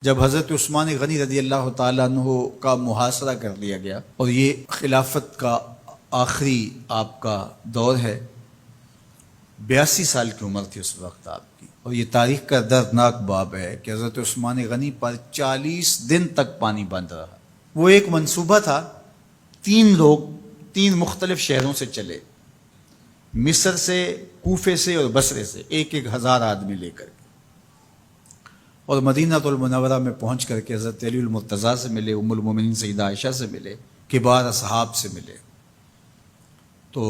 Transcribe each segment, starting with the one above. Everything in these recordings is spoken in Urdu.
جب حضرت عثمان غنی رضی اللہ تعالیٰ عنہ کا محاصرہ کر لیا گیا اور یہ خلافت کا آخری آپ کا دور ہے، 82 سال کی عمر تھی اس وقت آپ کی، اور یہ تاریخ کا دردناک باب ہے کہ حضرت عثمان غنی پر 40 دن تک پانی بند رہا۔ وہ ایک منصوبہ تھا، 3 لوگ 3 مختلف شہروں سے چلے، مصر سے، کوفے سے اور بصرے سے، 1,000 آدمی لے کر کے، اور مدینہ المنورہ میں پہنچ کر کے حضرت علی المرتضیٰ سے ملے، ام المومنین سیدہ عائشہ سے ملے، کبار اصحاب سے ملے۔ تو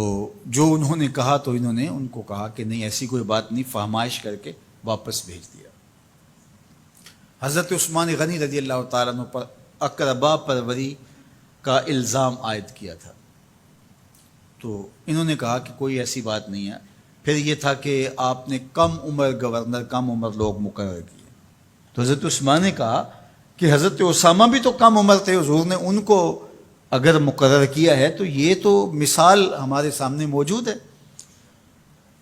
جو انہوں نے کہا تو انہوں نے ان کو کہا کہ نہیں، ایسی کوئی بات نہیں، فہمائش کر کے واپس بھیج دیا۔ حضرت عثمان غنی رضی اللہ تعالیٰ عنہ پر اقربا پروری کا الزام عائد کیا تھا، تو انہوں نے کہا کہ کوئی ایسی بات نہیں ہے۔ پھر یہ تھا کہ آپ نے کم عمر گورنر، کم عمر لوگ مقرر کیے، تو حضرت عثمان نے کہا کہ حضرت اسامہ بھی تو کم عمر تھے، حضور نے ان کو اگر مقرر کیا ہے تو یہ تو مثال ہمارے سامنے موجود ہے۔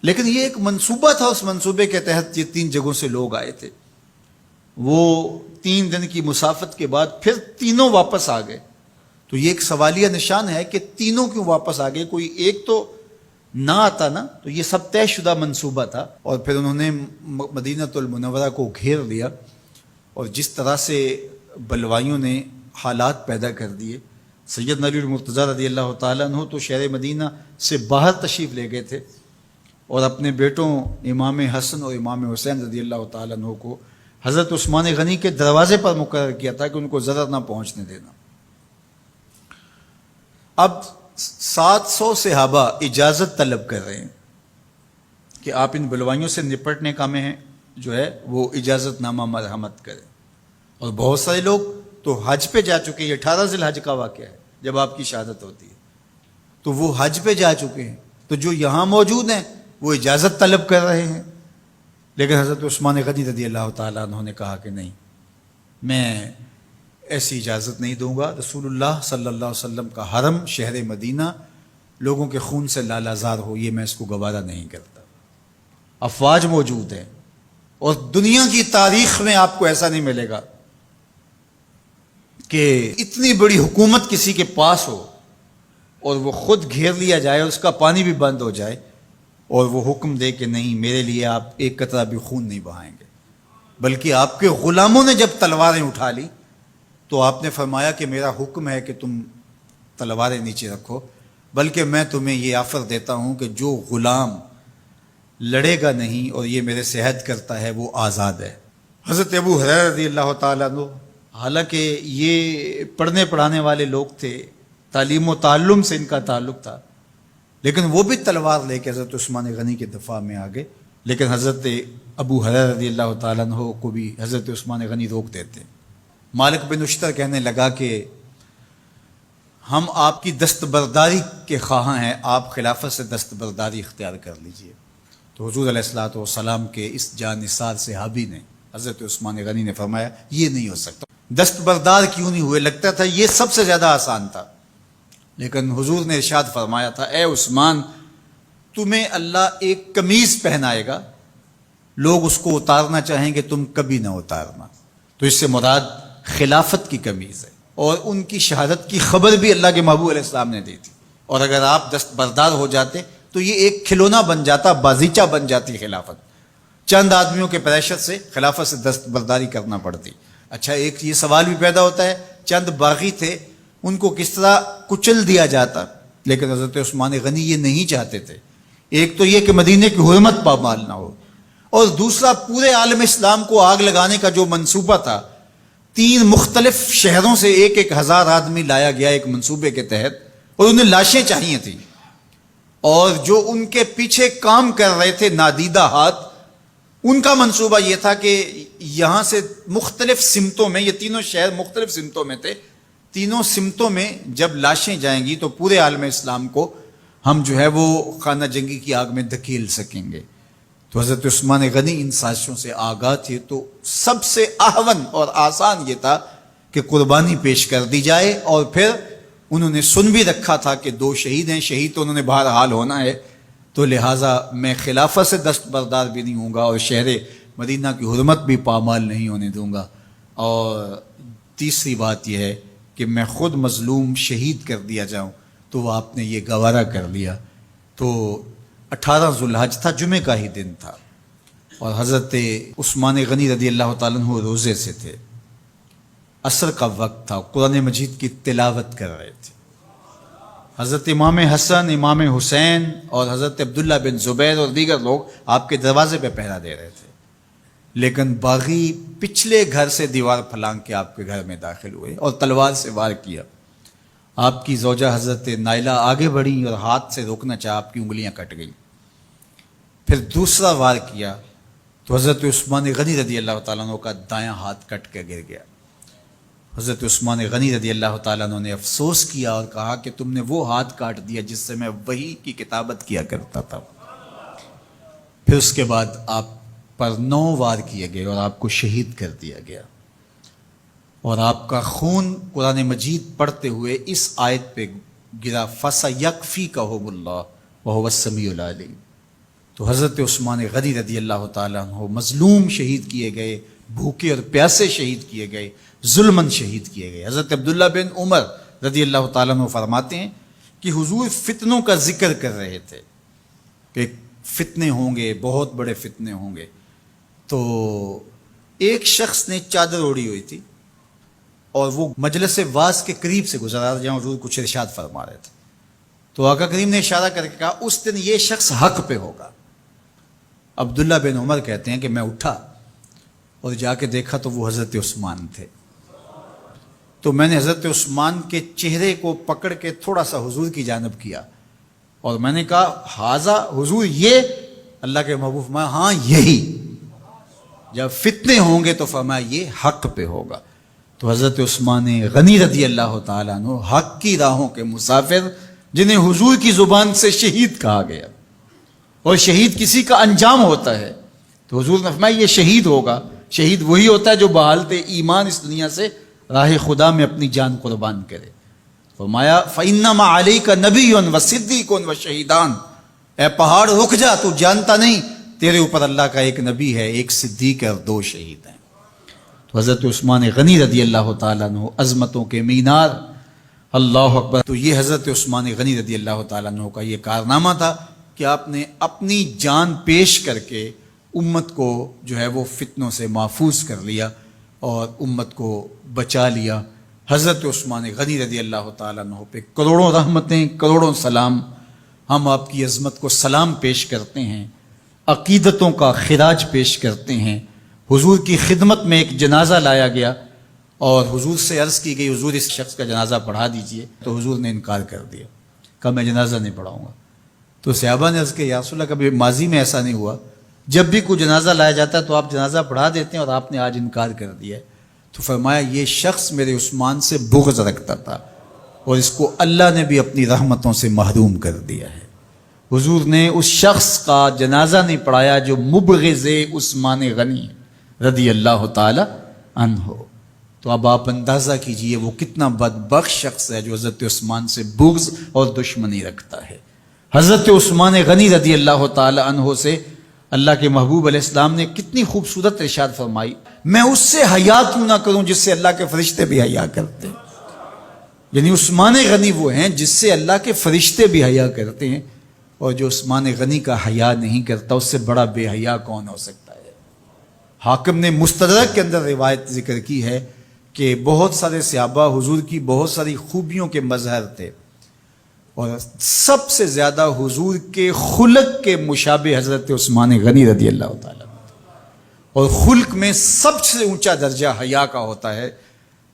لیکن یہ ایک منصوبہ تھا، اس منصوبے کے تحت یہ 3 جگہوں سے لوگ آئے تھے۔ وہ 3 دن کی مسافت کے بعد پھر تینوں واپس آ گئے، تو یہ ایک سوالیہ نشان ہے کہ تینوں کیوں واپس آ گئے، کوئی ایک تو نہ آتا نا۔ تو یہ سب طے شدہ منصوبہ تھا، اور پھر انہوں نے مدینہ المنورہ کو گھیر لیا، اور جس طرح سے بلوائیوں نے حالات پیدا کر دیے۔ سیدنا علی المرتضیٰ رضی اللہ تعالیٰ عنہ تو شہر مدینہ سے باہر تشریف لے گئے تھے، اور اپنے بیٹوں امام حسن اور امام حسین رضی اللہ تعالیٰ عنہ کو حضرت عثمان غنی کے دروازے پر مقرر کیا تھا کہ ان کو ضرر نہ پہنچنے دینا۔ اب 700 صحابہ اجازت طلب کر رہے ہیں کہ آپ ان بلوائیوں سے نپٹنے کا میں جو ہے وہ اجازت نامہ مرحمت کریں، اور بہت سارے لوگ تو حج پہ جا چکے ہیں۔ یہ 18 ذی الحج کا واقعہ ہے جب آپ کی شہادت ہوتی ہے، تو وہ حج پہ جا چکے ہیں، تو جو یہاں موجود ہیں وہ اجازت طلب کر رہے ہیں۔ لیکن حضرت عثمان غنی رضی اللہ تعالیٰ عنہ نے کہا کہ نہیں، میں ایسی اجازت نہیں دوں گا۔ رسول اللہ صلی اللہ علیہ وسلم کا حرم شہر مدینہ لوگوں کے خون سے لالازار ہو، یہ میں اس کو گوارا نہیں کرتا۔ افواج موجود ہیں، اور دنیا کی تاریخ میں آپ کو ایسا نہیں ملے گا کہ اتنی بڑی حکومت کسی کے پاس ہو اور وہ خود گھیر لیا جائے اور اس کا پانی بھی بند ہو جائے، اور وہ حکم دے کہ نہیں، میرے لیے آپ ایک قطرہ بھی خون نہیں بہائیں گے۔ بلکہ آپ کے غلاموں نے جب تلواریں اٹھا لی تو آپ نے فرمایا کہ میرا حکم ہے کہ تم تلواریں نیچے رکھو، بلکہ میں تمہیں یہ آفر دیتا ہوں کہ جو غلام لڑے گا نہیں اور یہ میرے سے عہد کرتا ہے وہ آزاد ہے۔ حضرت ابو ہریرہ رضی اللہ تعالیٰ عنہ، حالانکہ یہ پڑھنے پڑھانے والے لوگ تھے، تعلیم و تعلم سے ان کا تعلق تھا، لیکن وہ بھی تلوار لے کے حضرت عثمان غنی کے دفاع میں آ گئے۔ لیکن حضرت ابو ہریرہ رضی اللہ تعالیٰ عنہ کو بھی حضرت عثمان غنی روک دیتے۔ مالک بن اشتر کہنے لگا کہ ہم آپ کی دستبرداری کے خواہاں ہیں، آپ خلافت سے دستبرداری اختیار کر لیجئے۔ تو حضور علیہ الصلوۃ والسلام کے اس جانثار صحابی نے، حضرت عثمان غنی نے فرمایا یہ نہیں ہو سکتا۔ دستبردار کیوں نہیں ہوئے؟ لگتا تھا یہ سب سے زیادہ آسان تھا، لیکن حضور نے ارشاد فرمایا تھا، اے عثمان، تمہیں اللہ ایک قمیض پہنائے گا، لوگ اس کو اتارنا چاہیں گے، تم کبھی نہ اتارنا۔ تو اس سے مراد خلافت کی قمیض ہے، اور ان کی شہادت کی خبر بھی اللہ کے محبوب علیہ السلام نے دی تھی، اور اگر آپ دستبردار ہو جاتے تو یہ ایک کھلونا بن جاتا، بازیچہ بن جاتی خلافت۔ چند آدمیوں کے پریشر سے خلافت سے دستبرداری کرنا پڑتی۔ اچھا، ایک یہ سوال بھی پیدا ہوتا ہے، چند باغی تھے، ان کو کس طرح کچل دیا جاتا؟ لیکن حضرت عثمان غنی یہ نہیں چاہتے تھے۔ ایک تو یہ کہ مدینے کی حرمت پامال نہ ہو، اور دوسرا پورے عالم اسلام کو آگ لگانے کا جو منصوبہ تھا، 3 مختلف شہروں سے 1,000 آدمی لایا گیا ایک منصوبے کے تحت، اور انہیں لاشیں چاہیے تھیں، اور جو ان کے پیچھے کام کر رہے تھے نادیدہ ہاتھ، ان کا منصوبہ یہ تھا کہ یہاں سے مختلف سمتوں میں، یہ تینوں شہر مختلف سمتوں میں تھے، تینوں سمتوں میں جب لاشیں جائیں گی تو پورے عالم اسلام کو ہم جو ہے وہ خانہ جنگی کی آگ میں دھکیل سکیں گے۔ تو حضرت عثمان غنی ان سازشوں سے آگاہ تھے، تو سب سے اہون اور آسان یہ تھا کہ قربانی پیش کر دی جائے، اور پھر انہوں نے سن بھی رکھا تھا کہ 2 شہید ہیں، شہید تو انہوں نے بہرحال ہونا ہے، تو لہٰذا میں خلافت سے دستبردار بھی نہیں ہوں گا، اور شہر مدینہ کی حرمت بھی پامال نہیں ہونے دوں گا۔ اور تیسری بات یہ ہے کہ میں خود مظلوم شہید کر دیا جاؤں، تو آپ نے یہ گوارا کر لیا۔ تو 18 ذوالحج تھا، جمعے کا ہی دن تھا، اور حضرت عثمان غنی رضی اللہ تعالیٰ عنہ روزے سے تھے، عصر کا وقت تھا، قرآن مجید کی تلاوت کر رہے تھے۔ حضرت امام حسن، امام حسین اور حضرت عبداللہ بن زبیر اور دیگر لوگ آپ کے دروازے پہ پہرا دے رہے تھے، لیکن باغی پچھلے گھر سے دیوار پھلانگ کے آپ کے گھر میں داخل ہوئے اور تلوار سے وار کیا۔ آپ کی زوجہ حضرت نائلہ آگے بڑھی اور ہاتھ سے روکنا چاہا، آپ کی انگلیاں کٹ گئیں۔ پھر دوسرا وار کیا تو حضرت عثمان غنی رضی اللہ تعالیٰ عنہ کا دایاں ہاتھ کٹ کے گر گیا۔ حضرت عثمان غنی رضی اللہ تعالیٰ عنہ نے افسوس کیا اور کہا کہ تم نے وہ ہاتھ کاٹ دیا جس سے میں وحی کی کتابت کیا کرتا تھا۔ پھر اس کے بعد آپ پر 9 وار کیے گئے اور آپ کو شہید کر دیا گیا، اور آپ کا خون قرآن مجید پڑھتے ہوئے اس آیت پہ گرا، فَسَيَكْفِيكَهُمُ اللَّهُ وَهُوَ السَّمِيعُ الْعَلِيمُ۔ تو حضرت عثمان غنی رضی اللہ تعالیٰ عنہ مظلوم شہید کیے گئے، بھوکے اور پیاسے شہید کیے گئے، ظلماً شہید کیے گئے۔ حضرت عبداللہ بن عمر رضی اللہ تعالیٰ عنہ فرماتے ہیں کہ حضور فتنوں کا ذکر کر رہے تھے کہ فتنے ہوں گے، بہت بڑے فتنے ہوں گے۔ تو ایک شخص نے چادر اوڑھی ہوئی تھی اور وہ مجلس واعظ کے قریب سے گزرا جہاں حضور کچھ ارشاد فرما رہے تھے، تو آقا کریم نے اشارہ کر کے کہا اس دن یہ شخص حق پہ ہوگا۔ عبداللہ بن عمر کہتے ہیں کہ میں اٹھا اور جا کے دیکھا تو وہ حضرت عثمان تھے۔ تو میں نے حضرت عثمان کے چہرے کو پکڑ کے تھوڑا سا حضور کی جانب کیا اور میں نے کہا حاضہ حضور، یہ اللہ کے محبوب میں، ہاں یہی، جب فتنے ہوں گے تو فرمایا یہ حق پہ ہوگا۔ تو حضرت عثمان غنی رضی اللہ تعالیٰ عنہ حق کی راہوں کے مسافر، جنہیں حضور کی زبان سے شہید کہا گیا، اور شہید کسی کا انجام ہوتا ہے، تو حضور نے فرمایا یہ شہید ہوگا۔ شہید وہی ہوتا ہے جو بحالت ایمان اس دنیا سے راہ خدا میں اپنی جان قربان کرے۔ فرمایا فَإِنَّمَا عَلَيْكَ نَبِيٌّ وَصِدِّيقٌ وَشَهِيدَانٌ، اے پہاڑ رک جا، تو جانتا نہیں تیرے اوپر اللہ کا ایک نبی ہے، ایک صدیق ہے اور 2 شہید ہیں۔ تو حضرت عثمان غنی رضی اللہ تعالیٰ عنہ عظمتوں کے مینار، اللہ اکبر۔ تو یہ حضرت عثمان غنی رضی اللہ تعالیٰ عنہ کا یہ کارنامہ تھا کہ آپ نے اپنی جان پیش کر کے امت کو جو ہے وہ فتنوں سے محفوظ کر لیا اور امت کو بچا لیا۔ حضرت عثمان غنی رضی اللہ تعالیٰ عنہ پہ کروڑوں رحمتیں، کروڑوں سلام۔ ہم آپ کی عظمت کو سلام پیش کرتے ہیں، عقیدتوں کا خراج پیش کرتے ہیں۔ حضور کی خدمت میں ایک جنازہ لایا گیا اور حضور سے عرض کی گئی حضور اس شخص کا جنازہ پڑھا دیجئے، تو حضور نے انکار کر دیا، کہا میں جنازہ نہیں پڑھاؤں گا۔ تو صحابہ نے عرض کیا یا رسول اللہ، کبھی ماضی میں ایسا نہیں ہوا، جب بھی کوئی جنازہ لایا جاتا ہے تو آپ جنازہ پڑھا دیتے ہیں اور آپ نے آج انکار کر دیا ہے؟ تو فرمایا یہ شخص میرے عثمان سے بغض رکھتا تھا اور اس کو اللہ نے بھی اپنی رحمتوں سے محروم کر دیا ہے۔ حضور نے اس شخص کا جنازہ نہیں پڑھایا جو مبغض عثمان غنی رضی اللہ تعالی عنہ۔ تو اب آپ اندازہ کیجئے وہ کتنا بدبخت شخص ہے جو حضرت عثمان سے بغض اور دشمنی رکھتا ہے۔ حضرت عثمان غنی رضی اللہ تعالی عنہ سے اللہ کے محبوب علیہ السلام نے کتنی خوبصورت ارشاد فرمائی، میں اس سے حیا کیوں نہ کروں جس سے اللہ کے فرشتے بھی حیا کرتے ہیں۔ یعنی عثمان غنی وہ ہیں جس سے اللہ کے فرشتے بھی حیا کرتے ہیں، اور جو عثمان غنی کا حیا نہیں کرتا اس سے بڑا بے حیا کون ہو سکتا ہے۔ حاکم نے مستدرک کے اندر روایت ذکر کی ہے کہ بہت سارے صحابہ حضور کی بہت ساری خوبیوں کے مظہر تھے، اور سب سے زیادہ حضور کے خلق کے مشابہ حضرت عثمان غنی رضی اللہ تعالیٰ، اور خلق میں سب سے اونچا درجہ حیا کا ہوتا ہے۔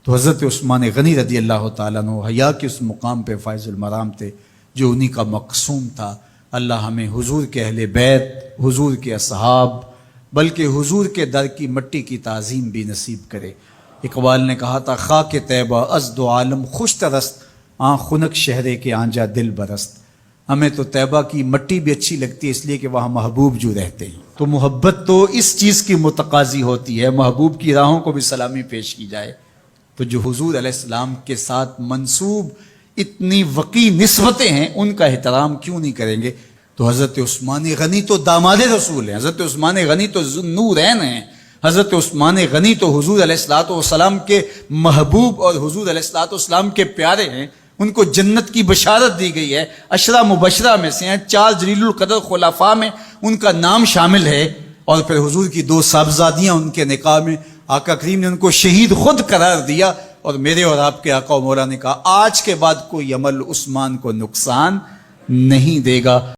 تو حضرت عثمان غنی رضی اللہ تعالیٰ عنہ حیا کے اس مقام پہ فائز المرام تھے جو انہی کا مقصوم تھا۔ اللہ ہمیں حضور کے اہل بیت، حضور کے اصحاب، بلکہ حضور کے در کی مٹی کی تعظیم بھی نصیب کرے۔ اقبال نے کہا تھا خاک طیبہ از دو عالم خوش ترست، آن خنک شہرے کے آنجا دل برست۔ ہمیں تو طیبہ کی مٹی بھی اچھی لگتی ہے اس لیے کہ وہاں محبوب جو رہتے ہیں۔ تو محبت تو اس چیز کی متقاضی ہوتی ہے، محبوب کی راہوں کو بھی سلامی پیش کی جائے۔ تو جو حضور علیہ السلام کے ساتھ منسوب اتنی وقی نسبتیں ہیں ان کا احترام کیوں نہیں کریں گے؟ تو حضرت عثمان غنی تو داماد رسول ہیں، حضرت عثمان غنی تو ذو النورین ہیں، حضرت عثمان غنی تو حضور علیہ الصلوۃ والسلام کے محبوب اور حضور علیہ الصلوۃ والسلام کے پیارے ہیں، ان کو جنت کی بشارت دی گئی ہے، عشرہ مبشرہ میں سے ہیں، 4 جلیل القدر خلفاء میں ان کا نام شامل ہے، اور پھر حضور کی 2 صاحبزادیاں ان کے نکاح میں آقا کریم نے ان کو شہید خود قرار دیا، اور میرے اور آپ کے آقا و مولا نے کہا آج کے بعد کوئی عمل عثمان کو نقصان نہیں دے گا۔